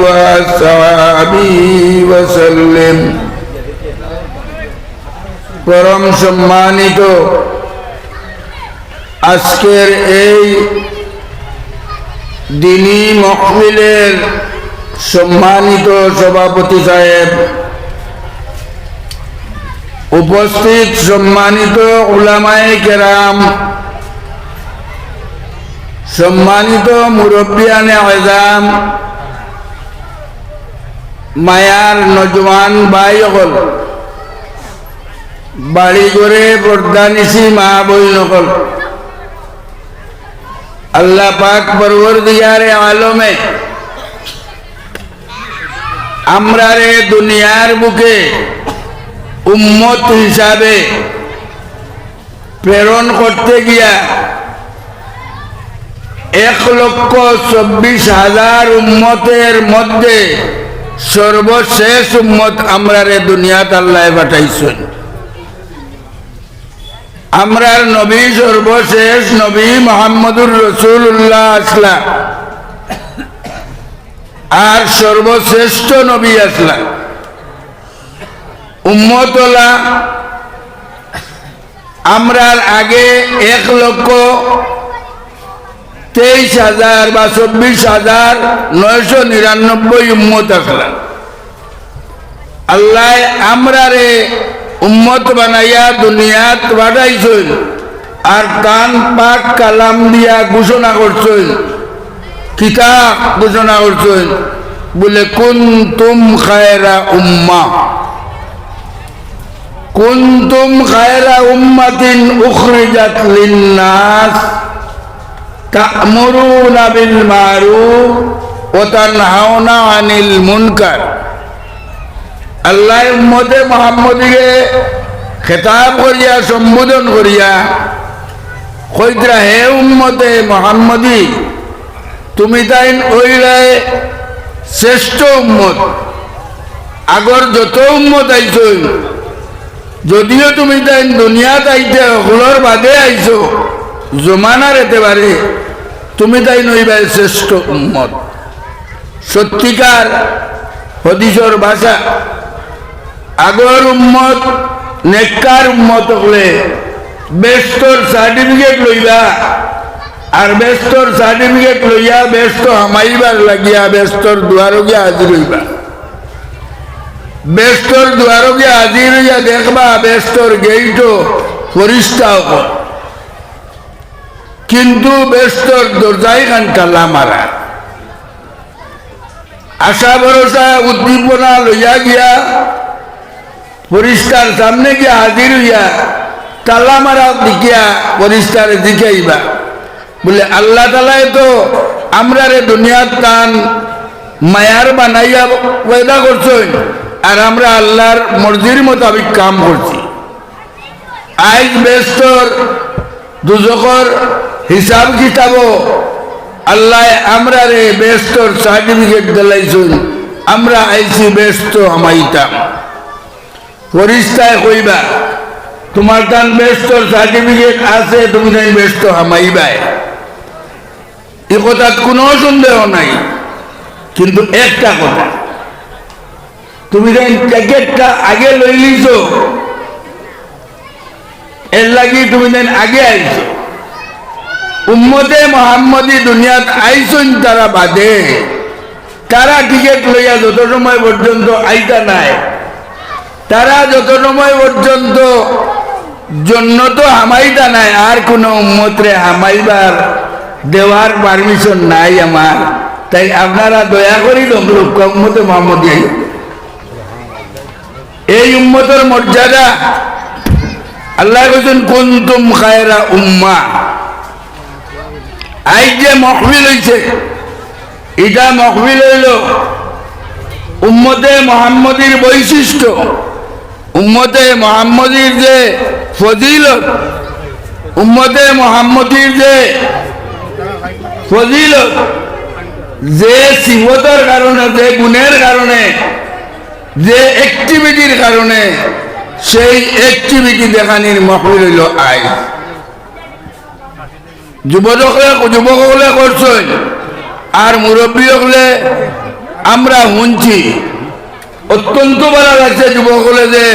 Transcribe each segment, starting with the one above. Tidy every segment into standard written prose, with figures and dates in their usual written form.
وأصحابه وسلم পরম সম্মানিত আজকের এই দিনী মাহফিলের সম্মানিত সভাপতি সাহেব, উপস্থিত সম্মানিত উলামায়ে কেরাম, সম্মানিত মুরব্বিয়ানে আযম, মায়ার নজওয়ান ভাইসকল, বাড়ি ঘরে পর্দানিশি মা বইনসকল, আল্লাহ পাক পরওয়ারদিগারে আলমে আমরারে দুনিয়ার বুকে উম্মত হিসাবে প্রেরণ করতে গিয়া 1,24,000 উম্মতের মধ্যে সর্বশেষ উম্মত আমরারে দুনিয়াতে আল্লাহ পাঠাইছেন। আমরার নবী সর্বশেষ নবী মুহাম্মদুর রাসূলুল্লাহ আসলাম, আর সর্বশ্রেষ্ঠ নবী আসলাম। উম্মতলা আমরার আগে 1,23,000 বা 24,999 উম্মত আসলাম। আল্লাহ আমরারে উম্মত বানাইয়া দুনিয়াত পাঠাইছেন, আর কান পাক কালাম দিয়া ঘোষণা করছেন, কিতাব ঘোষণা করছেন বলে কুনতুম খায়রা উম্মাহ, কুনতুম খায়রা উম্মাতিন উখরিজাত লিন্নাস তা'মুরুনা বিল মারুফ ওয়া তানহাউনা আনিল মুনকার। আল্লাহ উম্মতে মুহাম্মদীকে খেতাব করিয়া সম্বোধন করিয়া কইতরা, হে উম্মতে মুহাম্মদী, তুমি তাই ওইলাই শ্রেষ্ঠ উম্মত। আগর যত উম্মত আইছো, যদিও তুমি তাই দুনিয়াত আইতে হলোর বাদে আইছো, জমানার এতেবারে তুমি তাই নইবাই শ্রেষ্ঠ উম্মত। সত্যিকার হদিসর ভাষা, আগর উম্মত নেককার উম্মত হলে বেস্তর সার্টিফিকেট লইবা, আর বেস্তর সার্টিফিকেট লইয়া ব্যস্ত হামাইবার লাগিয়া বেস্তর দুয়ারো গিয়া হাজির হইবা। বেস্তর দুয়ারো গিয়া হাজির হইয়া দেখবা বেস্তর গেইটও পরিষ্কার, কিন্তু বেস্তর দরজাই খান তালা মারা। আশা ভরসা উদ্দীপনা লইয়া গিয়া পরিষ্কার সামনে গিয়া হাজির হইয়া তালা মারা দিকিয়া পরিষ্কার দিকাইবা বলে, আল্লাহ তাআলাই তো আমরারে দুনিয়ার টান মায়ার বানাইয়া পয়দা করছেন, আর আমরা আল্লাহর মর্জির মোতাবিক কাম করছি। আইজ বেস্তর দুজকর হিসাব কিতাব আল্লাহ আমরারে বেস্তর সার্টিফিকেট দিলাইছেন। আমরা আইছি ব্যস্ত হামাইতাম, পরিষ্কার কইবা তোমার টান বেস্তর সার্টিফিকেট আছে, তুমি তাই ব্যস্ত হামাইবাই, এ কথার কোনো সন্দেহ নাই। কিন্তু একটা কথা, তুমি তাই প্যাকেটটা আগে লই লিছ, এর লাগি তুমি তাই আগে আইছো। উম্মতে মুহাম্মদী দুনিয়াত আইছেন তারা বাদে, তারা টিকেট লইয়া যত সময় পর্যন্ত আইতা নাই, তারা যত সময় পর্যন্ত জন্য তো হামাইতা নাই, আর কোন উম্মতরে হামাইবার দেওয়ার পারমিশন নাই আমার। তাই আপনারা দয়া করি লোক উম্মতে মুহাম্মদী, এই উম্মতের মর্যাদা আল্লাহ বলেন কুনতুম খায়রা উম্মাহ। আজ যে মাহফিল হইছে, এটা মাহফিল হইল উম্মতে মুহাম্মদীর বৈশিষ্ট্য, উম্মতে মুহাম্মদীর যে ফজিলত, উম্মতে মুহাম্মদীর যে ফজিলত, যে সিফতের কারণে, যে গুণের কারণে, যে অ্যাক্টিভিটির কারণে, সেই অ্যাক্টিভিটি দেখানির মাহফিল হইল আজ। যুবকসকলে করছেন, আর মুরব্বী হলে আমরা শুনছি অত্যন্ত ভালো লাগছে যুবকলে যে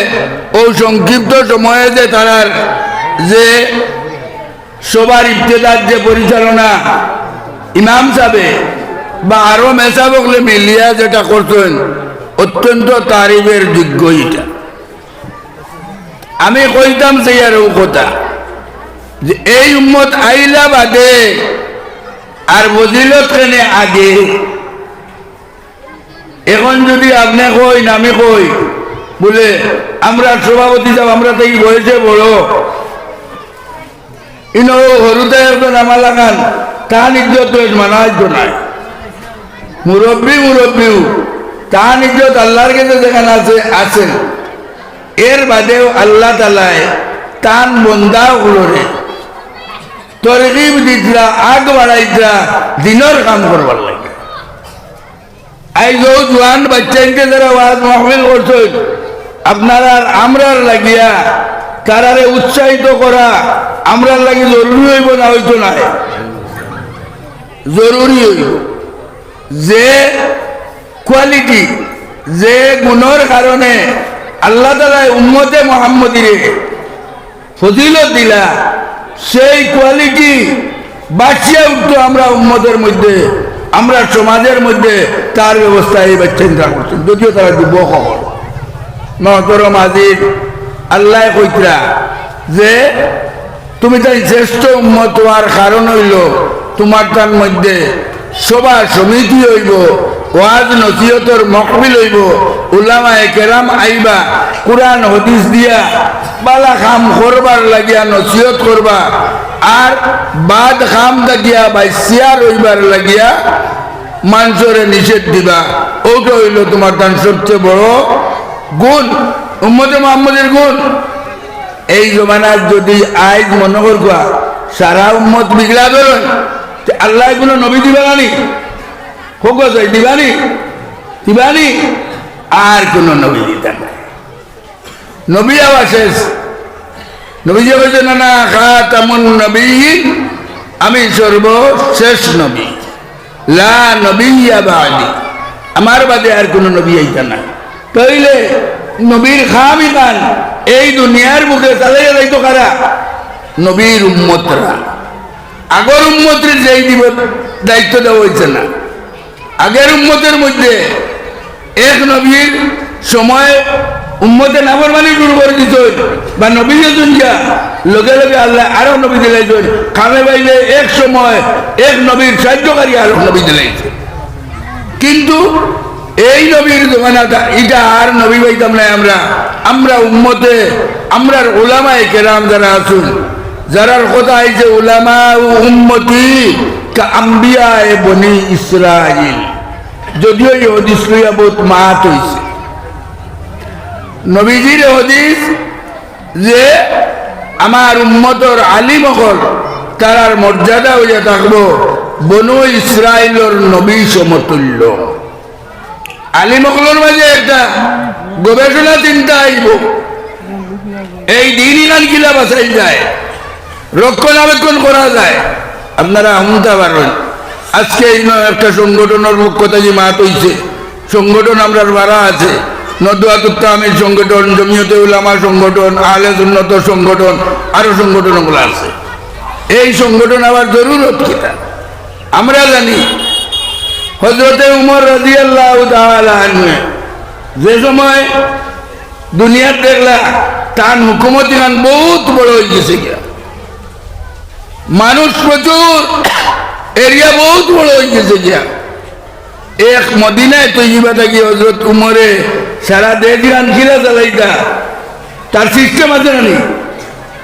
ও সংক্ষিপ্ত সময়ে যে তারার যে সবার ইফতেদার যে পরিচালনা ইমাম সাহেবে বা আরো মেসাবকলে মিলিয়া যেটা করছেন অত্যন্ত তারিফের যোগ্য এটা। আমি কইতাম সেই আর কথা যে এই উম্মত আইলা বাদে আর বজিলত কেনে আগে। এখন যদি আপনি কই আমি কই বলে আমরা সভাপতি যাব আমরা তো এই বয়সে বড় ইনো হরুতে একজন আমার লাগান তাহান ইজ্জত মানা নাই মুরব্বীও তাহান ইজ্জত আল্লাহর কাছে যেখানে আছে আছেন। এর বাদেও আল্লাহ তালায় তান বন্দা গুলোরে তরগিব দিতরা আগ বাড়াইতরা দিনের কাম করবার লাগে। আইজ জোয়ান বাচ্চাকে যারা ওয়াজ মাহফিল করছেন আপনারা আমরার লাগিয়া তারারে উৎসাহিত করা আমরার লাগি জরুরি হইব না হইতো না জরুরি হইব। যে কোয়ালিটি যে গুণের কারণে আল্লাহ তাআলা উম্মতে মুহাম্মদীরে ফজিলত দিলা সেই কোয়ালিটি বাঁচিয়ে উঠতো আমরা উম্মতের মধ্যে আমরা সমাজের মধ্যে তার ব্যবস্থা এই চিন্তা করছেন। যদিও তারা দিব খবর মহতরম আজিজ আল্লাহ কইতরা যে তুমি তাই শ্রেষ্ঠ উম্মত হওয়ার কারণ হইল তোমার তার মধ্যে সভা সমিতি হইব ওয়াজ নসিহতর মকবিল হইব উলামায়ে কেরাম আইবা কুরআন হাদিস দিয়া বালা কাম করবার লাগিয়া নসিহত করবা আর বাদ কাম দাগিয়া বাইসিয়ার হইবার লাগিয়া মানুষরে নিষেধ দিবা। ওটা হইল তোমার তার সবচেয়ে বড় গুণ উম্মতে মুহাম্মদের গুণ। এই জমানার যদি আজ মনে করবা সারা উম্মত বিগড়া বেরোয় আল্লাহ কোনো নবী দিবানি হোক দিবানি আর কোন নবী দিতা নাই। নবী আবার শেষ নবী যে বলছে না খাতামুন নবীয়িন আমি সর্বশেষ নবী লা নবিয়্যা বাদি আমার বাদে আর কোন নবী আইতা না। তাইলে নবীর খামি খান এই দুনিয়ার বুকে চালাইয়া যাইতো কারা নবীর উম্মতরা। আগর উম্মতের যেই দিব দায়িত্ব দেওয়া হয়েছে না। আগের উম্মতের মধ্যে এক নবীর সময় উম্মতে নাফরমানি শুরু করে দিত বা নবী যা লগে লগে আল্লাহ আরো নবী দিলাইছেন খামে বাইলে এক সময় এক নবীর সাহায্যকারী আরো নবী দিলাইছে। কিন্তু এই নবীর জমানাটা এটা আর নবী পাইতাম না আমরা উম্মতে আমরা উলামায়ে কেরাম যারা আছেন যারার কথা আইছে উলামা উম্মতি কা আম্বিয়ায়ে বনি ইসরাইল। যদিও এই হাদিস লইয়া বহুত মাত হইছে নবীজির হাদিস যে আমার উম্মতর আলিম হল তারার মর্যাদা হইয়া থাকবো বনু ইসরাইলের নবী সমতুল্য। আলিম হলের মাঝে একটা গবেষণা চিন্তা আইব এই দিন ইমান কিলা বাঁচাই যায় রক্ষণাবেক্ষণ করা যায়। আপনারা শুনতে পারবেন আজকে এই একটা সংগঠনের কথা যে মাত হইছে সংগঠন আমরা বাড়া আছে নদওয়াতুত তামিল সংগঠন জমিয়তে উলামা সংগঠন আহলে সুন্নাত সংগঠন আরো সংগঠনগুলো আছে। এই সংগঠন আবার জরুরত কিটা আমরা জানি হযরতে উমর রাদিয়াল্লাহু তাআলা আনহু যে সময় দুনিয়ার দেখলা তার হুকুমতি গান বহুত বড় হয়ে গেছে গিয়া মানুষ প্রচুর এরিয়া বহুত বড় হয়ে গেছে গিয়া এক মদিনায় তৈবা থাকি হজরত উমরে সারা দেশ গান খিলা চালাইতা তার সিস্টেম আছে না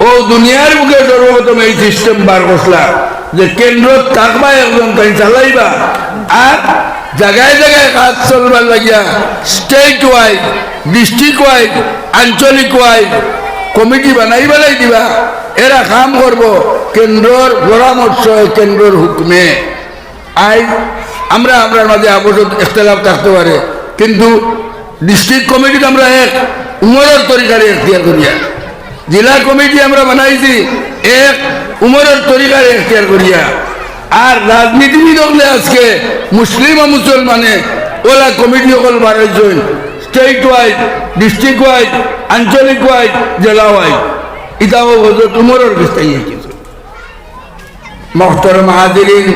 ও দুনিয়ার বুকে সর্বপ্রথম এই সিস্টেম বার করলা যে কেন্দ্র থাকবা একজন তাই চালাইবা আর জায়গায় জায়গায় কাজ চলবার লাগিয়া স্টেট ওয়াইজ ডিস্ট্রিক্ট ওয়াইজ আঞ্চলিক ওয়াইজ কমিটি বানাই বেলাই দিবা। এরা কাম করব কেন্দ্রর পরামর্শ কেন্দ্রর হুকুমে। আজ আমরা মাঝে আবশ্যক ইখতিলাফ থাকতে পারে কিন্তু ডিস্ট্রিক্ট কমিটি আমরা এক উমরের তরিকারে এখতিয়ার করিয়া জেলা কমিটি আমরা বানাইছি এক উমরের তরিকারে এখতিয়ার করিয়া। আর রাজনীতিবিদ হলে আজকে মুসলিম ও মুসলমানে ওলা কমিটি সকল বাড়াইছেন স্টেট ওয়াইজ ডিস্ট্রিক্ট ওয়াইজ আঞ্চলিক ওয়াইজ জেলা ওয়াইজ ইটাও হজরত উমরের বিস্তারিত কিছু মোহতরম হাজিরিন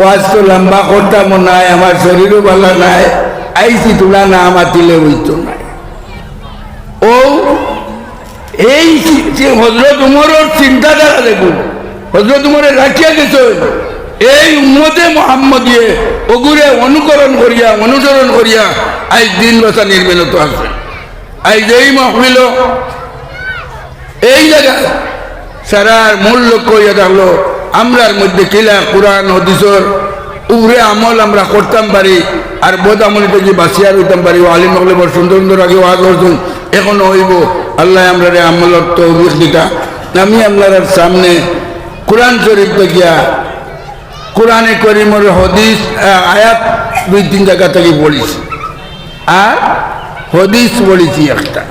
ওয়াজ তো লম্বা করতাম নাই আমার শরীরও ভালো নাই আইসি তুলা না মাতিলে হইতো না ও এই হজরত উমরের চিন্তাধারা দেখুন হজরত উমরে রাখিয়া গেছে এই উম্মতে মোহাম্মদিয়ে ওগুরে অনুকরণ করিয়া অনুসরণ করিয়া আজ দিন বসা নির্মিত আছে আজ এই মহমিল এই জায়গায় সারার মূল লক্ষ্য ইয়ে থাকলো আমরার মধ্যে কিলা কোরআন হদিসর উপরে আমল আমরা করতাম পারি আর বোধ আমলি থেকে বাঁচিয়া রইতাম পারি আলিম হলে বড় সুন্দর সুন্দর আগে ওয়াজ করছেন এখনো হইব আল্লাহ আমরা আমলের তৌফিক দিতা আমি আপনার সামনে কোরআন শরীফ দেখিয়া কোরআনে করিমের হদিস আয়াত 2-3 জায়গা থেকে পড়েছি আর হদিস পড়েছি একটা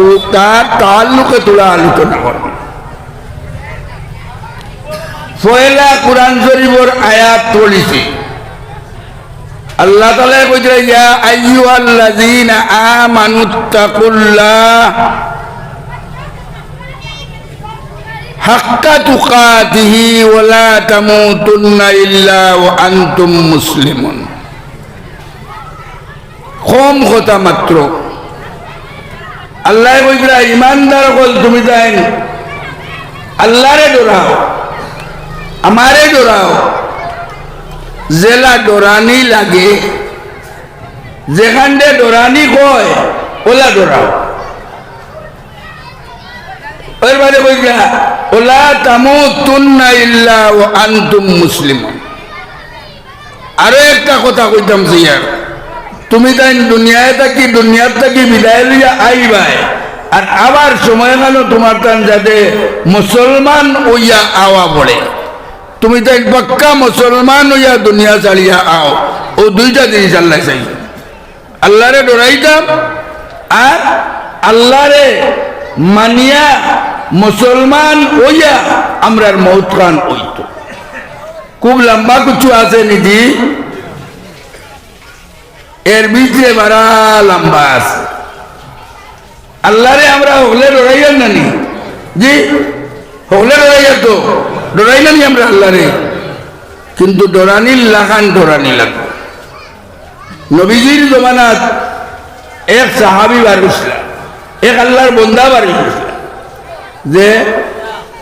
ও তার তাল্লুকে তোলা আলোচনা করব পয়লা কোরআন শরীফের আয়াত পড়েছি আল্লাহ তাআলা কইছে ইয়া আইয়ুহাল্লাযীনা আমানুত্তাকুল্লাহ হাক্কা তুকাতিহি ওয়া লা তামুতুন্না ইল্লা ওয়া আনতুম মুসলিমুন কম কথা মাত্র আল্লাহ কইছে ইমানদার হল তুমি তাই আল্লাহরে ডরাও আমারে ডরাও জেলা ডরানি লাগে যেখান দিয়ে ডরানি কয় ওলা ডরাও ওর বারে কইলা ওলা তামুতুন্না ইল্লা ওয়া আনতুম মুসলিমুন আরো একটা কথা কইতাম জিয়ার তুমি তাই দুনিয়ায় থাকি বিদায় লইয়া আইবাই আর আবার সময় গেল তোমার তান যাতে মুসলমান হইয়া আওয়া পড়ে তুমি তাই পাক্কা মুসলমান হইয়া দুনিয়া ছাড়িয়া আও ও দুইটা জিনিস আল্লাহ চাই আল্লাহরে ডরাইতাম আর আল্লাহরে মানিয়া মুসলমান হইয়া আমরার মৌত খান হইত খুব লম্বা কিছু আছে নিজি এর ভিতরে বারা লম্বা আছে আল্লাহরে আমরা হলে ডরাইয়ার নানি জি হলে ডরাইয়া তো ডরাই নানি আমরা আল্লাহরে কিন্তু ডরানির লাগান ডরানি লাগবে নবীজির জমানাত এক সাহাবি বার হইছিল এক আল্লাহর বন্দা বার হইছিল যে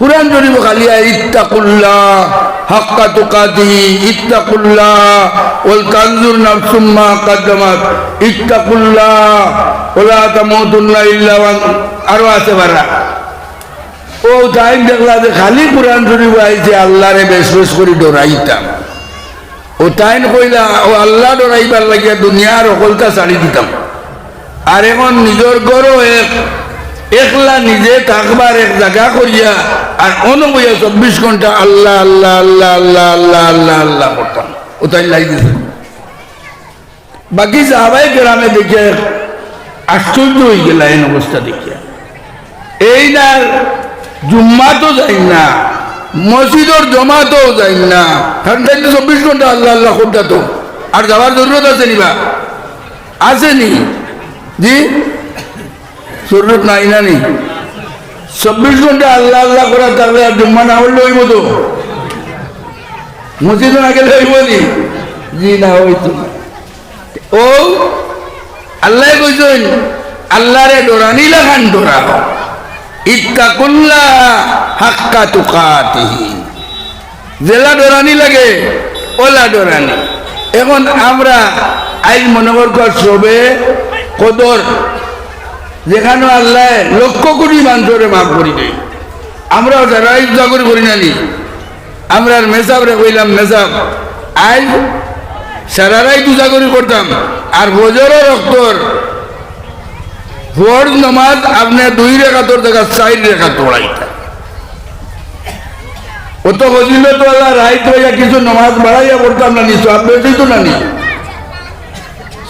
কুরআন শরীফ খালিয়া ইত্তাকুল্লাহ হাক্কা তুকাতিহি ইত্তাকুল্লাহ ওয়াল তানজুর নাফসুম মা কদ্দামাত ইত্তাকুল্লাহ ওয়া তামুতুন্না ইল্লা ওয়া আরো আছে বারা ও টাইম দেখলা যে খালি কুরআন শরীফ আইছে আল্লাহরে বেশ বেশ করে ডরাইতাম ও টাইম কইলা ও আল্লাহ ডরাইবার লাগিয়া দুনিয়ার অকলতা ছাড়ি দিতাম আর এখন নিজের গরো একলা নিজে থাকবার এক জায়গা করিয়া আর অনুবইয়া 24 ঘন্টা আল্লাহ আল্লাহ আল্লাহ আল্লাহ আল্লাহ আল্লাহ আল্লাহ করতাম ও তাই লাগিয়েছে বাকি সাহাবাই গ্রামে দেখে আশ্চর্য হয়ে গেল এই অবস্থা দেখিয়া এই না জুম্মা তো যাই না মসজিদর জমা তো যাই না ঠান্ডায় 24 ঘন্টা আল্লাহ আল্লাহ করতা তো আর যাওয়ার জরুরত আছে নিবা আসেনি জি জরুরত নাই না নি 24 ঘন্টা আল্লাহ আল্লাহ করা থাকলে আর জুম্মা না হইলে হইব তো মসজিদ না গেলে হইব নি জি না হইতো ও আল্লাহ কইছেন আল্লাহরে ডরানি লাগান ডরা ইত্তাকুল্লাহ হাক্কা তুকাতিহি জেলা ডরানি লাগে ওলা ডরানি এখন আমরা আইন মনে কর সবে কদর যেখানে আল্লাহ লক্ষ কোটি মানুষরে মাফ করি দেয় আমরাও যারা ইচ্ছা করি না নি আমরা মেসাবরে কইলাম মেসাব আজ সারারাই পূজা করতাম আর বজরের রক্তর ফরজ নামাজ আপনি 2 রেখাতর জায়গা 4 রেখা তোড়াইতা অত ফজিলত ওয়ালা রাইত হইয়া কিছু নামাজ বাড়াইয়া পড়তাম না নি সব বেশি তো না নি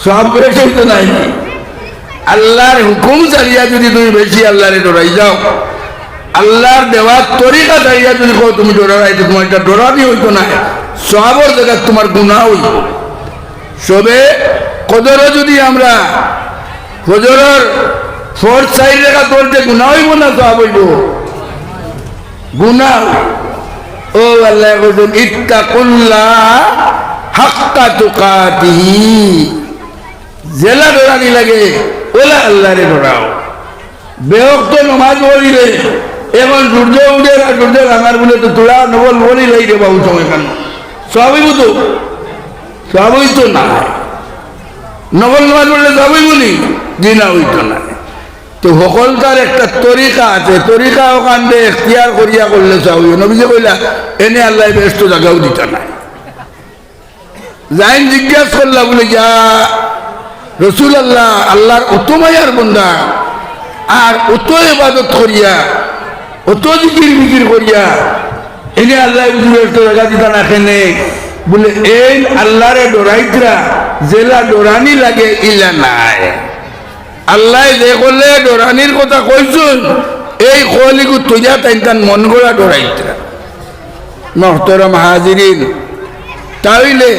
সব বেশি তো নাই আল্লাহর হুকুম চালিয়া যদি তুমি বেশি আল্লাহরে ডরাই যাও আল্লাহর দেওয়ার তরিকা চালিয়া যদি কো তুমি ডরাই তোমার এটা ডরানি হইতো না সবের জায়গা তোমার গুনাহ হইত সবে কদরও যদি আমরা ফজরের ফোর্থ সাইড রেখা তোলতে গুণা হইব না তো হইব গুণা। ও আল্লাহ বলছেন ইত্তাকুল্লাহ হাক্কা তুকাতিহি, জেলা ডরানি লাগে ওলা আল্লাহরে ডরাও। বেহক্ত নমাজ পড়িলে এখন সূর্য উঠে আর সূর্য রাঙার বলে তো তোলা নবল বলি লাই রে বাবু সময় কেন সবই তো সবই তো না নবল নমাজ বললে সবই বলি জি না হইতো না। তো সকল তার একটা তরিকা আছে, তরিকা ওখান দিয়ে এখতিয়ার করিয়া করলে সবই। নবীজি কইলা এনে আল্লাহ ব্যস্ত জায়গাও দিত না। যাইন জিজ্ঞাসা করলা বলে যা রসুল আল্লাহ আল্লাহর অত মায়ার বন্দা আর অত ইবাদত করিয়া অত জিকির বিকির করিয়া এনে আল্লাহ ব্যস্ত জায়গা দিত না কেনে বলে এই আল্লাহরে ডরাইতরা জেলা ডরানি লাগে ইলা নাই। আল্লাহ যে করলে ডরানির কথা কইছুন এই কোয়ালিগু তুইয়া তাই মন গড়া ডরাইতরা। মহতরম হাজিরিন, তাইলে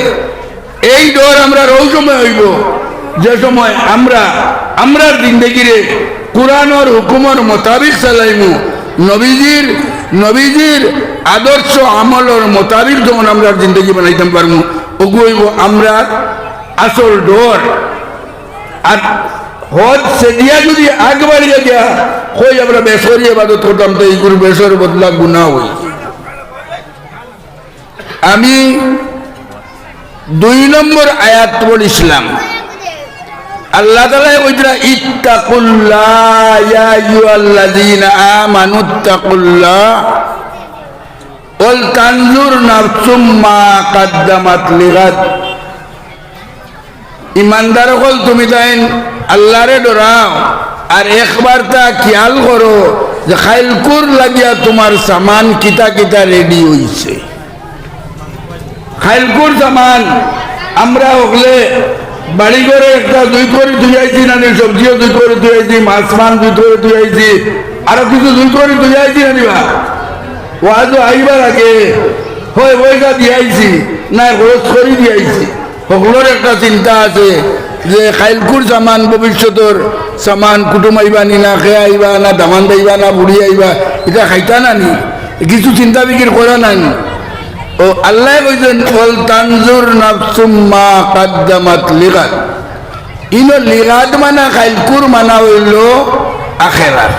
এই ডর আমরা ওই সময় হইব যে সময় আমরা জিন্দগিরে কুরআনের হুকুমের মোতাবিক চালাইমু, নবীজির আদর্শ আমলের মোতাবিক যখন আমরা জিন্দগি বানাইতে পারবো ওগু হইব আমরা আসল ডর। আর হজ সেদিয়া যদি আগ বাড়িয়ে গিয়া কই আমরা বেসরি ইবাদত করতাম তো এইগুলো বেসর বদলা গুনাহ হই। আমি 2 নম্বর আয়াত পড়িছিলাম। আল্লাহ তাআলা কইতরা ইত্তাকুল্লাহ ইয়া আইয়ুহাল্লাযীনা আমানুত্তাকুল্লাহ ওয়াল তানজুর নাফসুম মা কদ্দামাত লিগাদ। ইমানদার হল তুমি তাই আল্লাহরে ডরাও আর একবার তা খেয়াল করো যে খাইলকুর লাগিয়া তোমার সামান কিতা কিতা রেডি হইছে। খাইলকুর সামান আমরা হলে বাড়ি ঘরে একটা 2 করে ধুই আইছি, না সবজিও 2 করে ধুই আইছি, মাছ 2 করে ধুই আইছি, আরো কিছু 2 করে ধুই আইছি না নিবা ওয়াজ আইবার আগে হয় পয়সা দিয়ে আইছি না খরচ করে দিয়ে আইছি। সকলের একটা চিন্তা আছে যে খাইলকুর সামান ভবিষ্যতের সামান কুটুম আইবা নি না খেয়ে আইবা না দামান দাইবা না বুড়ি আইবা এটা খাইতা না নি কিছু চিন্তা বিকির করা নাই। ও আল্লাহ কইছেন ওয়াল তানজুর নাফসুম মা কদ্দামাত লিগাদ। ইনো লিগাদ মানা খাইলকুর মানা হইল আখিরাত,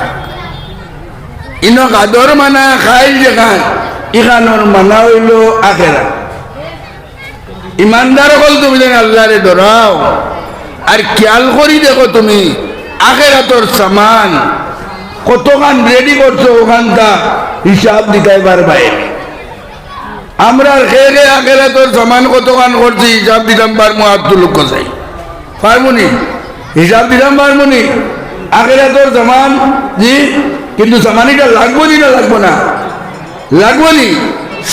ইনো গাদর মানা খাইল যেখান ইখানোর মানা হইল আখিরাত। ইমানদার হল তুমি যেন আল্লাহরে ডরাও আর খেয়াল করি দেখো তুমি আখিরাতর সামান কতখান রেডি করছো ওখানটা হিসাব দিতে পারবাই। আমরা খেয়ে আখিরাতর সামান কতখান করছি হিসাব দিতাম পারমু আর তুলুক চাই পারমুনি হিসাব দিতাম পারমুনি আখিরাতর সামান জি। কিন্তু সামানিটা লাগবো নি না লাগবো না লাগবো নি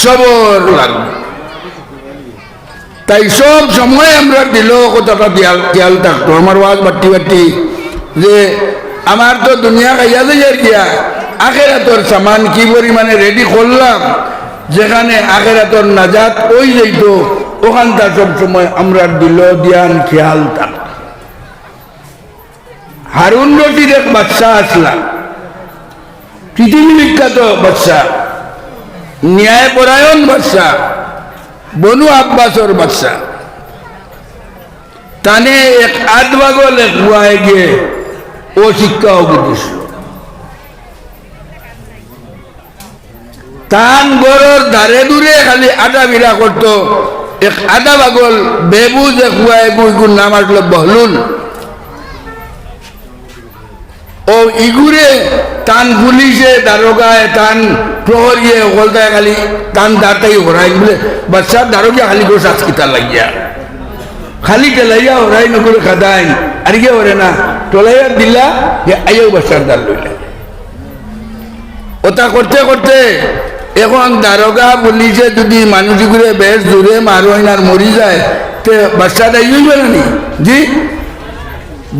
সবর লাগবে। তাই সব সময় আমরা দিল কথাটা খেয়াল থাকতো আমার ওয়াজ বাট্টি বাট্টি যে আমার তো দুনিয়া খাইয়া যাই গিয়া আখিরাতর সামান কি পরিমাণে রেডি করলাম যেখানে আখিরাতর নাজাত ওই যাইত ওখানটা সব সময় আমরা দিল ধ্যান খেয়াল থাকতো। হারুন রশিদ এক বাচ্চা আসলাম, পৃথিবী বিখ্যাত বাচ্চা, ন্যায়পরায়ণ বাচ্চা, বনু আব্বাসর বাচ্চা। তানে এক আধবাগল এক বুয়ায় গিয়ে ও শিক্ষা উপদেশ তান গরর ধারে দূরে খালি আদা বিড়া করতো। এক আদা বাগল বেবুজ এক বুয়ায় গুইগুর নাম আসলো বহলুল। ও ইগুরে তান পুলিশে দারোগায় তান প্রহরিয়ে ওলতায় খালি তান দাঁড়াই হরাই বলে বাচ্চার দারোগা খালি করে সাজকিতা লাগিয়া খালি টেলাইয়া হরাই নকরে খাদাই আর কি হরে না টলাইয়া দিলা যে আইও বাচ্চার দাঁড় লইলে। ওটা করতে করতে এখন দারোগা পুলিশে যদি মানুষগুলো বেশ দূরে মারো আর মরি যায় তে বাচ্চাটা ইউজ করে নি জি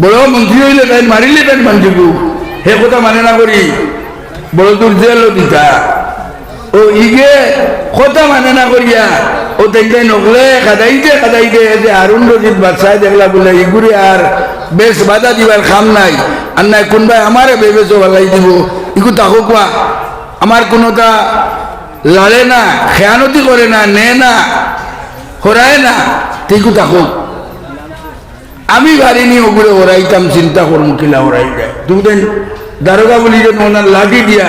বড় মন্ত্রী হইলে তাই মারিলে তাই মানুষকে সে কথা মানে না করি বড় দূর জেল দিতা ও ইগে কথা মানে না করিয়া ও তাই নকলে খাদাইতে যে হারুন রশিদ বাদশায় দেখলা বলে ইগুরে আর বেশ বাধা দিবার খাম নাই আর নাই কোনবাই আমারে বেবেছো ভালাই দিব ইগু তাকো কোয়া আমার কোনোটা লড়ে না খেয়ানতি করে না নে না হরায় না ঠিকও তাকো আমি পারিনি ওগুলো ওরাইতাম চিন্তা করবো কিলা ওরাই যায় তুমি তো দারোগা বলি যে ওনার লাঠি দিয়া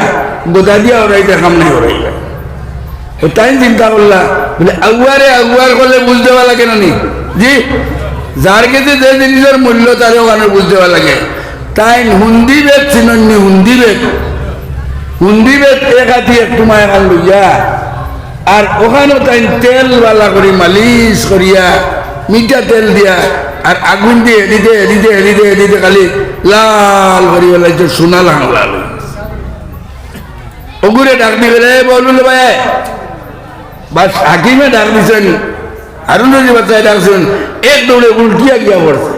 গোদা দিয়া ওরাইতে খাম নাই ওরাই যায় তাই চিন্তা করলা বলে আগুয়ার করলে বুঝতে পারা কেন নি জি যার কাছে যে জিনিসের মূল্য তার ওখানে বুঝতে পারা লাগে তাই হুন্দি বেদ চিনন্নি হুন্দি বেদ এক হাতি একটু মায়াখান লইয়া আর ওখানেও তাই তেলওয়ালা করি মালিশ করিয়া মিঠা তেল দিয়া আর আগুন দিয়ে দিতে খালি লাল করি বেলাইছে সোনা লাল ওগুরে ডাক দিয়ে গেলে বলুন ভাই বাস হাকিমে ডাক দিছেন হারুন রশিদ বাদশাহ ডাকছেন এক দৌড়ে উল্টিয়া গিয়া পড়ছে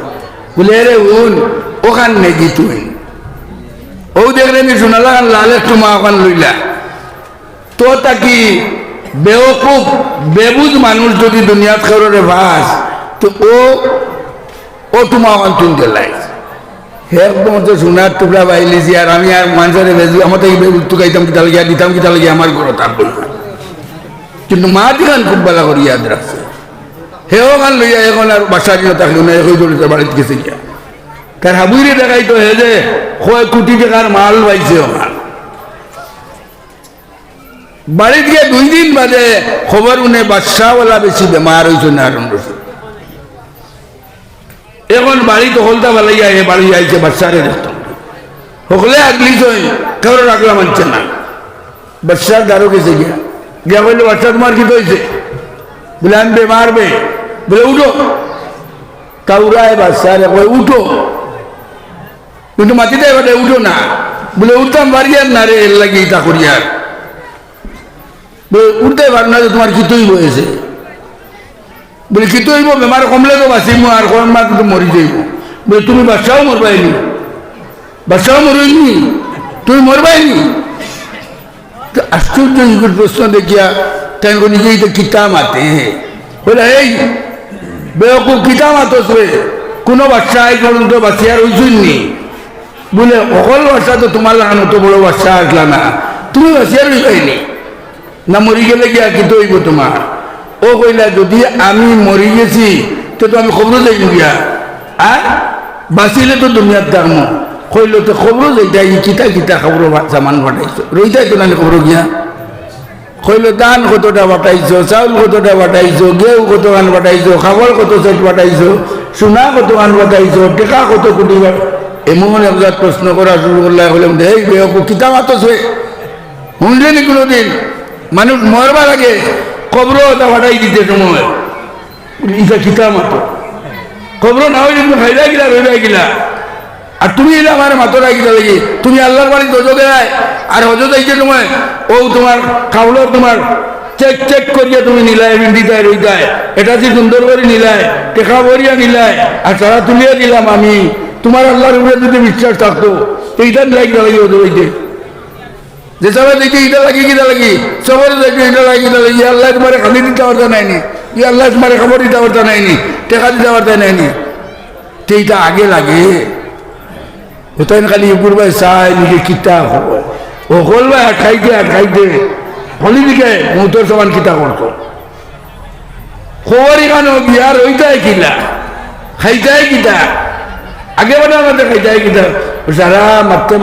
বলে রে উন ওখান নেকি তুই ও দেখলেন সোনালা লাল একটু মা ওখান লইলা তো তাকি বেওকুফ বেবুজ মানুষ যদি দুনিয়াত খেরোরে ভাস তো ও তোমার ওখান তুলতে লাই একদম তো সোনার টুকরা বাইলিছি আর আমি আর মানুষের বেজু আমার থেকে বেবুজ টুকাইতাম কিতা লাগিয়া দিতাম কিতা লাগিয়া আমার ঘর তার বলবো কিন্তু মা দিখান খুব বেলা করে ইয়াদ রাখছে হেও গান লইয়া এখন আর বাসা দিন থাকলো না এখন দৌড়িতে বাড়িতে গেছে গিয়া তার হাবুইরে দেখাই তো হে যে কয় কোটি টাকার মাল পাইছে ওখান বাড়িতে গিয়ে 2 দিন বাদে খবর উনি বাদশাহওয়ালা বেশি বেমার হয়েছে না হারুন রশিদ এখন বাড়ি তো হলতা বালাইয়া এ বাড়ি আইছে বাদশারে দেখতাম সকলে আগলি কেউ রাখলাম মানছে না বাদশার দারো গেছে গিয়া গিয়া বললো বাচ্চা তোমার কি হয়েছে বলে আমি বেমার বলে উঠো কাউরায় বাচ্চারে কয় উঠো কিন্তু মাটিতে এবারে উঠো না বলে উঠতাম পারি আর না রে এর লাগে তা করি আর বলে উঠতে পার না যে তোমার কি তৈব হয়েছে বলে কি তৈব বেমার কমলে তো বাঁচিব আর কমা কিন্তু মরি যাইব বলে তুমি বাচ্চাও মরবাইনি বাচ্চাও মরইনি তুমি মরবাইনি আশ্চর্য প্রশ্ন দেখিয়া তাই নিজেই তো কিতা মাতে বলে এই বেকুব কিতা মাতছে কোনো বাচ্চা আই পর্যন্ত বাঁচিয়ার হইছুননি বলে অকল বাচ্চা তো তোমার লাগানো তো বড় বাচ্চা আসলা না তুমি বাঁচিয়ার হইবাইনি না মরি গেলে গিয়া কি হইব তোমার ও কইলা যদি আমি মরি গেছি তো আমি খবর যাইব গিয়া আর বাঁচিলে তো দুনিয়ার দাম কইল তো খবর যাইতা কিতা খবর সামান পাঠাইছো রইতাই তো না খবর গিয়া কইল ধান কতটা বাটাইছো চাউল কতটা বাটাইছো গেউ কতখান বাটাইছো খাবার কত সেট বাটাইছো সোনা কতখান বাটাইছো টেকা কত কোটি এমন একজাত প্রশ্ন করা শুরু করলে বললাম এই বেহকু কিতা মাতছে শুনলেনি কোনোদিন মানুষ মরবার আগে কবর ওটা বাটাই দিতে সময় ইটা কিতা মাতো কবর না হইলে তুমি খাইলা গিলা রইলা গিলা আর তুমি এটা আমার মাতরা গিলা লাগি তুমি আল্লাহর বাড়ি হজো দেয় আর হজো যাইছে তোমায় ও তোমার খাওলো তোমার চেক করিয়া তুমি নিলায় দিতায় রইতায় এটা যে সুন্দর করে নিলায় টেকা ভরিয়া নিলায় আর তারা তুলিয়া দিলাম আমি তোমার আল্লাহর উপরে যদি বিশ্বাস থাকতো এইটার লাগি হজো হইতে যে সবাই দেখি এটা লাগি কিটা লাগি সবাই দেখি এটা লাগি কিটা লাগি আল্লাহ তোমার খালি দিতে পারতা নাইনি ই আল্লাহ তোমার খবর দিতে পারতা নাইনি টেকা দিতে পারতা নাইনি তো এইটা আগে লাগে ওটাই খালি উপর ভাই চাই নিজে কিতা ও হল ভাই আটকাইতে হলি দিকে মৌতর সমান কিতা করতো খবরই কেন বিহার ওইটাই কিলা খাইতাই কিতা আগে বারে আমাদের খাইতাই কিতা সারা মারতে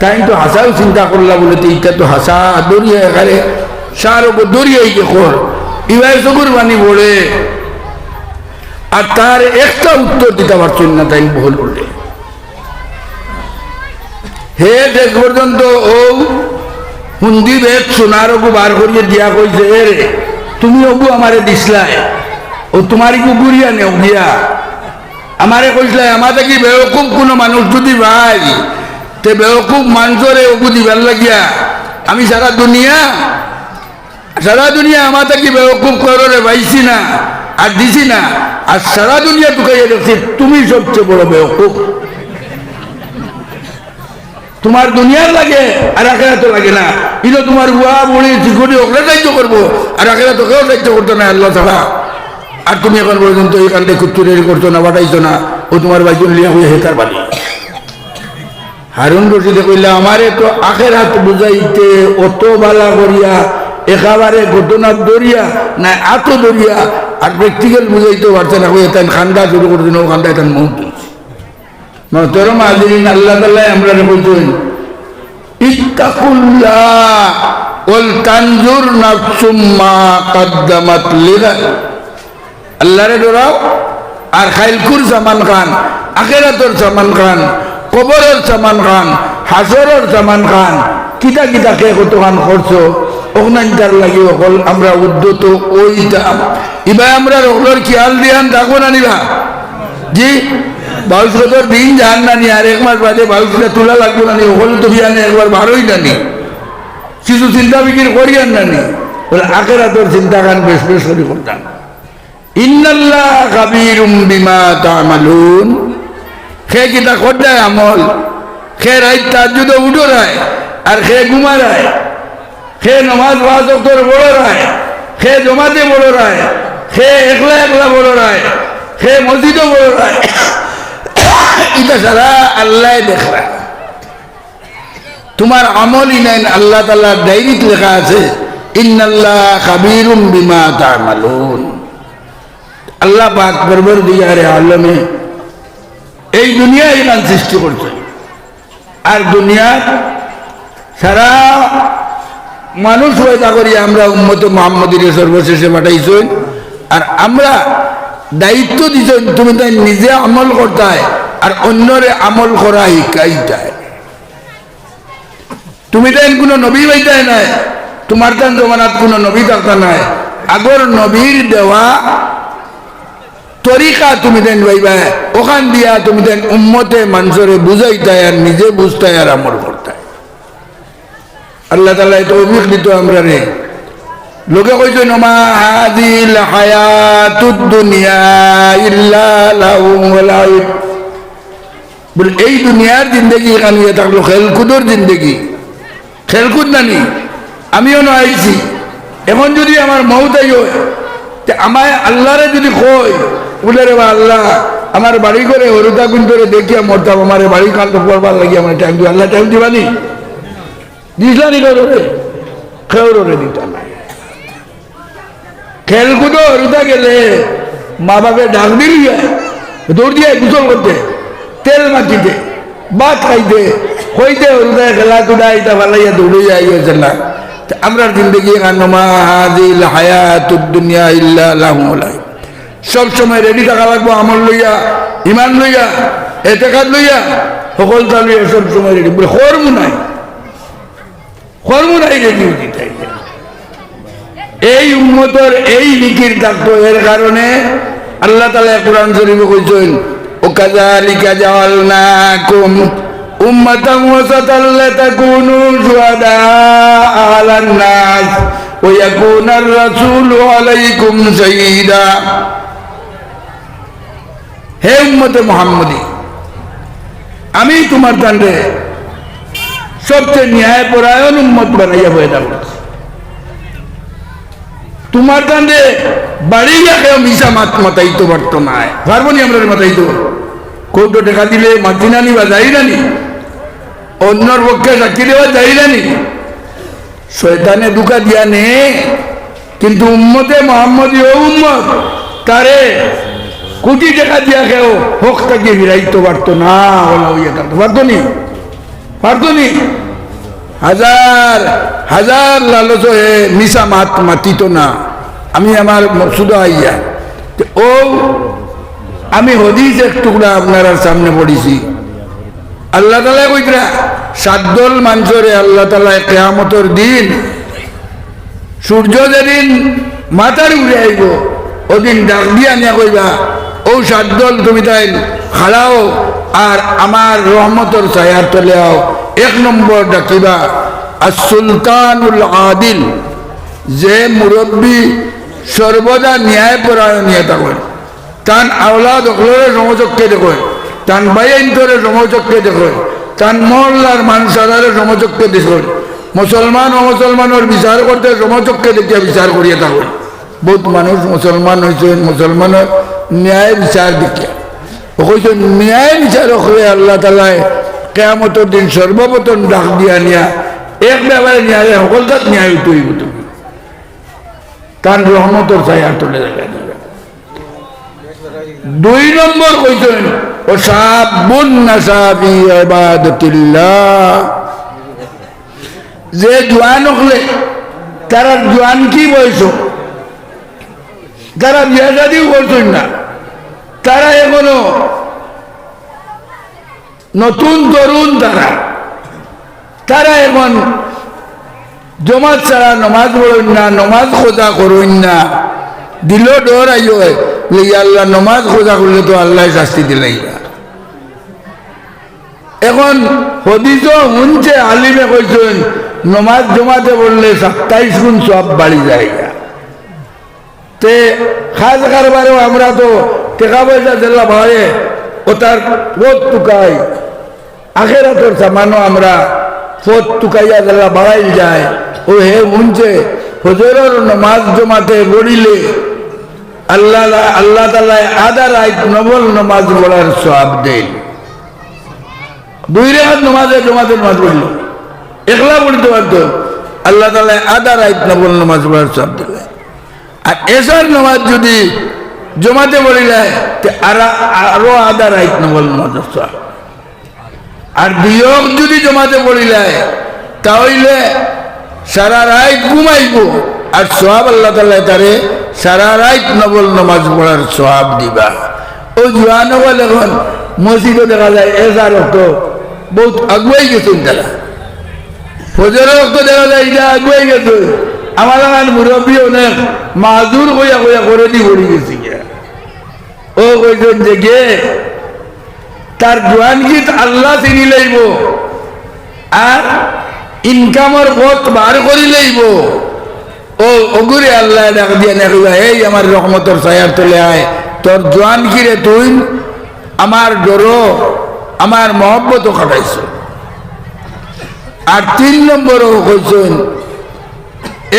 তাই তো হাসাও চিন্তা করলা বলে তো এইটা তো হাসা দরিয়া এখানে সার ওপর দরিয়াই কে খর ইভাই চকুর বাণী পড়ে আর তার একটা উত্তর দিতে পারছেন না তাই ভুল বললে হে দেখ পর্যন্ত ও হুন্দি বেদ সোনার ওগু বার করিয়ে দিয়া কইছে রে তুমি ওগু আমারে দিসলাই ও তোমারই গুগুরিয়া নেও গিয়া আমারে কইসলাই আমাদের কি বেওকুব কোনো মানুষ যদি ভাই তে বেওকুব মানুষরে ওগু দিবার লাগিয়া আমি সারা দুনিয়া আমাদের কি বেওকুব করে পাইছি না আর দিছি না আর সারা দুনিয়া টুকাইয়া দেখছি তুমি সবচেয়ে বড় বেওকুব তোমার দুনিয়ার লাগে আর আখেরাতে লাগে না। কিন্তু তোমার বুয়া বুড়ি চিকুনি ওগুলো সাহায্য করবো আর আখেরাতে কেউ সাহায্য করতো না আল্লাহ ছাড়া। আর তুমি এখন পর্যন্ত এই কান্দে কুত্তুরের করতো না, বাটাইছো না, ও তোমার বাইজন লিয়া হয়ে হেতার বাড়ি। হারুন রশিদে কইলা আমারে তো আখেরাত বুঝাইতে অত বালা করিয়া একেবারে ঘটনা দরিয়া না এত দরিয়া আর প্র্যাকটিক্যাল বুঝাইতে পারছে না, হয়ে তাই খান্দা শুরু করে দিন, ও খান্দায় তার মৌত মহতরম হাজিরিন। আল্লাহ তাআলা আমরা বলছেন ইত্তাকুল্লাহ ওয়াল তানজুর নাফসুম মা কদ্দামাত লিগাদ। আল্লাহরে ডরাও আর খাইলকুর সামান খান, আখিরাতের সামান খান, কবরের সামান খান, হাসরের সামান খান, কিতা কিতা কে কতখান করছো ওখানটার লাগি অকল আমরা উদ্যত ওইটাম। এবার আমরা ওগুলোর খেয়াল দিয়ান থাকবো না নিবা জি 22 বছর দিন যান না নি আর 1 মাস বাদে 22টা তোলা লাগবো না নি, ওগুলো তো বিয়ানে একবার ভালোই জানি কিছু চিন্তা বিক্রি করিয়ান না নি বলে আখিরাতের চিন্তা গান বেশ বেশ করে করতাম। ইন্নাল্লাহ খাবীরুম বিমা তা'মালুন। খে কিতা করদায় আমল, খে রাত তাহাজ্জুদ উঠো রায় আর খে ঘুমা রায়, খে নামাজ 5 ওয়াক্তের বড় রায়, খে জমাতে বড় রায়, খে একলা একলা বড় রায়, খে মসজিদও বড় রায়। এটা সারা আল্লাহ দেখরা, তোমার আমলই নাই। আল্লাহ তাআলার ডায়েরিত লেখা আছে ইন্নাল্লাহ খাবীরুম বিমা তা'মালুন। আল্লাহ পাক পরবর্তীকারে আলমে এই দুনিয়া ইমান সৃষ্টি করছে আর দুনিয়া সারা মানুষ পয়দা করি আমরা উম্মতে মুহাম্মদীর সর্বশেষে পাঠাইছেন। আর আমরা দায়িত্ব দিছেন তুমি তাই নিজে আমল করতে আর অন্যরে আমল করা শিখাইতে। তুমি তাই কোনো নবী পাইতে নাই, তোমার তান জমানাত কোনো নবী থাকতা নাই, আগর নবীর দেওয়া তরিকা তুমি দেন ভাইবা ওখান দিয়া তুমি দেন উম্মতে মানুষরে বুঝাইতায় আর নিজে বুঝতায় আর আমল করতায়। আল্লাহ তাআলা তৌফিক দিত আমরা রে। লোকে কইছে মা হাযিল হায়াতুদ দুনিয়া ইল্লা লাহুম ওয়া লাইব। বল এই দুনিয়ার জিন্দেগি এখানে থাকলো খেলকুদর জিন্দেগি, খেলকুদ নানি আমিও না আইছি। এখন যদি আমার মৌত আই হয় আমায় আল্লাহরে যদি কই বলে রে বা আল্লাহ আমার বাড়ি করে হরুতা কুন্তরে দেখিয়া মরতাম, আমার বাড়ি কান্ত করবার লাগি আমার টাইম দিব, আল্লাহ টাইম দিবানি দিসলানি রে খেউরে দিতাম না। খেলকুদো হরুতা গেলে মা বাপে ডাক দিলি দৌড় দিয়ে গোসল করতে, তেল মাখিতে, ভাত খাইতে, হইতে হরুতায় খেলা কুদা ইটা ভালাইয়া দৌড়ে যাই হয়েছে না। আমরা জিন্দগি মা হাযিল হায়াতুদ দুনিয়া ইল্লা লাহুম ওয়া লাইব। সব সময় রেডি থাকা লাগবো আমল লইয়া, ইমান লইয়া, এতেকাদ লইয়া, সকলটা লইয়া সব সময় রেডি। বলে কর্ম নাই রেডি দিতে। এই উম্মতর এই জিকির থাকতো, এর কারণে আল্লাহ তাআলা কোরআন শরীফে কইছেন ওয়াকাযালিকা জাআলনাকুম উম্মাতান ওয়াসাতাল লিতাকুনু শুহাদা আলান নাস ওয়া ইয়াকুনার রাসূলু আলাইকুম শাহীদা। হে উম্মতে মুহাম্মদী, আমি তোমার দান্ডে সবচেয়ে ন্যায়পরায়ণ উম্মত বানাইয়া পয়দা করছি। তোমার দান্ডে বাড়ি গিয়ে মিশা মাতাইতে পারতো না, পারবো নি আমরা মাতাইতো? কৌটো টাকা দিলে মাতি নানি বা যাই নানি, অন্যর পক্ষে সাক্ষী দেওয়া যাই নানি, শয়তানে দুকা দিয়া নে। কিন্তু উম্মতে মুহাম্মদী ও উম্মত তারে কোটি টাকা দিয়া খেও হক তাকে ফিরাইতে পারতো না, ওলা হইয়া থাকতো পারতো নি। হাজার হাজার লালচ হয়ে মিশা মাতিত না। আমি আমার মকসুদ আইয়া ও আমি হদিস এক টুকরা আপনার সামনে পড়িছি। আল্লাহ তাআলা কইতরা 7 দল মানুষরে আল্লাহ তাআলা কিয়ামতের দিন সূর্য যেদিন মাথার উড়ে আইব ওদিন ডাক দিয়া নিয়া কইবা ও 7 দল তুমি তাই খাড়াও আর আমার রহমতের ছায়ার তলে আও। 1 নম্বর ডাকিবা as-sultanul adil, যে মুরব্বী সর্বদা ন্যায়পরায়ণতা করে, তান আওলাদ অকলরে সমচক্ষে দেখে, তান ভাই আইন্তরে সমচক্ষে দেখে, তান মহল্লার মানুষ সাধারণ সমচক্ষে দেশ মুসলমান ও মুসলমানের বিচার করতে সমচক্ষে দেখিয়া বিচার করিয়া থাকুন বহুত মানুষ মুসলমান হয়েছেন মুসলমানের ন্যায় বিচার দেখিয়া কইছেন ন্যায় বিচারক হয়ে আল্লাহ তালায় কেয়ামতের দিন সর্বপ্রথম ডাক দিয়া নিয়া এক ব্যাপারে ন্যায় সকলকার ন্যায় তৈরি তুমি তার রহমতর ছায়া তুলে দেখা যাবে 2 নম্বর কইছেন ও সাবুন নাসাবি ইবাদাতিল্লাহ যে জোয়ান হলে তারা জোয়ান কি বয়স তারা বিয়া শাদিও করছেন না তারা এখনো নতুন তরুণ তারা এখন জমাত ছাড়া নমাজ পড়েন না নমাজ খোঁজা করুন না দিল ডর আইও আল্লাহ নমাজ খোঁজা করলে তো আল্লাহ শাস্তি দিলাই না এখন হদিস শুনছে আলিমে কইছেন নমাজ জমাতে পড়লে 27 গুণ সব বাড়ি যায় তে খাস কারবারেও আমরা তো টাকা পয়সা দিলা ভাই ও তার পথ টুকাই আখেরাতর সামানো আমরা পথ টুকাইয়া দিলা বাড়াই যায় ও হে শুনছে হজরের নমাজ জমাতে পড়িলে আল্লাহ তাআলা আধা রাত নফল নমাজ পড়ার সওয়াব দেন 2 রাকাত নমাজে জমাতে নামাজ পড়ল একলা পড়তে পারতো আল্লাহ তাআলা আধা রাত নফল নমাজ পড়ার সওয়াব দিলেন আর এসার নামাজ যদি জমাতে পড়িলে আরো আধা রাত নফল নামাজ আর বিয়োগ যদি জমাতে পড়িলে তাহলে সারা রাত ঘুমাইব আর সওয়াব আল্লাহ তাআলা তারে সারা রাত নফল নামাজ পড়ার সওয়াব দিবা ও জোয়ান হল এখন মসজিদে দেখা যায় এসার রক্ত বহুত আগুয়াই গেছেন তারা ফজরের রক্ত দেখা যায় এটা আগুয়াই গেছে আমার আমার মুরব্বী অনেক মাজুর হইয়া হইয়া করে দি পড়ি গেছি ও কইছেন যে গে তার জোয়ান গীত আল্লাহ চিনি লইব আর ইনকামের পথ বার করি লইব ও ওগুরে আল্লাহ ডাক দিয়া নেকবা এই আমার রহমতের ছায়ার তলে আয় তোর জোয়ান কিরে তুই আমার ডরো আমার মহব্বতও খাটাইছ আর 3 নম্বরও কইছেন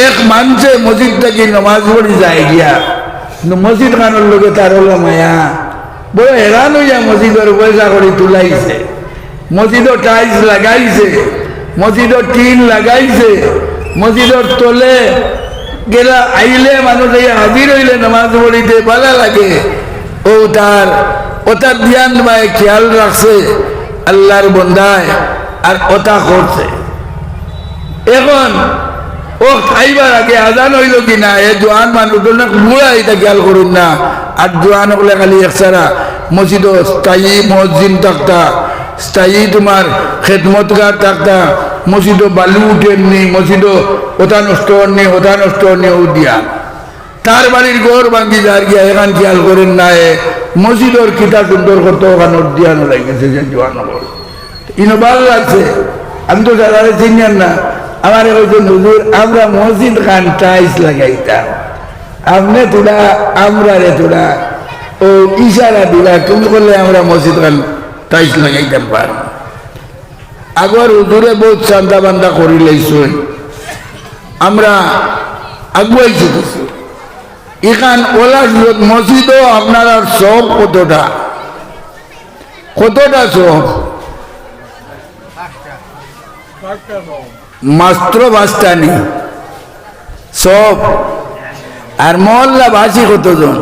এক মানুষে মসজিদ থেকে নমাজ পড়ি যায় গিয়া মসজিদ খানোর লোকে তার হলো মায়া বড় হেরান হইয়া মসজিদের পয়সা করে তুলাইছে মসজিদও টাইলস লাগাইছে মসজিদও টিন লাগাইছে মসজিদের তলে গেলা আইলে মানুষ হাজির হইলে নমাজ পড়িতে ভালো লাগে ও তার ধ্যান ভাই খেয়াল রাখছে আল্লাহর বন্দায় আর ওটা করছে এখন ও খাইবার আগে আজান হইল কিনা এ জোয়ান মানুষ বুড়া এটা খেয়াল করুন না আর জোয়ান হলে খালি একসারা মসজিদ স্থায়ী মসজিদ থাকতা স্থায়ী তোমার খেদমতগার থাকতা মসজিদ বালু উঠেননি মসজিদ ওটা নষ্ট হননি ওটা নষ্ট হননি ও দিয়া তার বাড়ির ঘর ভাঙ্গি যার গিয়া এখান খেয়াল করেন না এ মসজিদর কিতা সুন্দর করতো ওখানে দিয়ানো লাগেছে যে জোয়ান ইনো ভালো লাগছে আমি তো যারা চিনিয়ান না আমার বলছেন হুজুর আমরা মসজিদ খান টাইলস লাগাইতাম আপনি তোরা আমরা রে তোরা ও ইশারা দিলা তুমি করলে আমরা মসজিদ খান টাইলস লাগাইতাম পার আগর হুজুরে বহুত চান্দা বান্দা করি লাইছুন আমরা আগুয়াইছি কিছু এখান ওলা মসজিদও আপনার সব কতটা সব মাত্র 5টা নেই সব আর মহল্লা বাসি কতজন